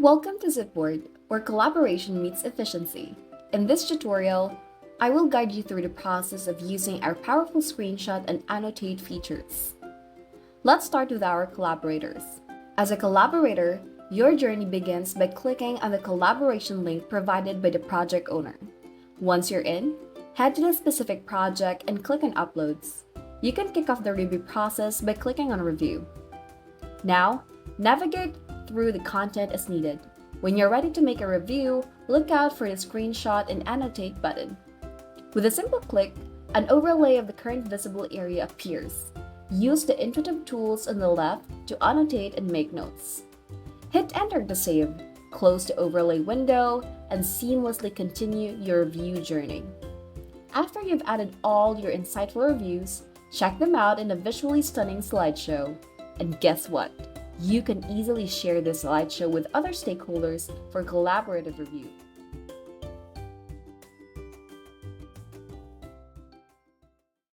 Welcome to zipBoard, where collaboration meets efficiency. In this tutorial, I will guide you through the process of using our powerful screenshot and annotate features. Let's start with our collaborators. As a collaborator, your journey begins by clicking on the collaboration link provided by the project owner. Once you're in, head to the specific project and click on Uploads. You can kick off the review process by clicking on Review. Now, navigate through the content as needed. When you're ready to make a review, look out for the Screenshot and Annotate button. With a simple click, an overlay of the current visible area appears. Use the intuitive tools on the left to annotate and make notes. Hit Enter to save, close the overlay window, and seamlessly continue your review journey. After you've added all your insightful reviews, check them out in a visually stunning slideshow. And guess what? You can easily share this slideshow with other stakeholders for collaborative review.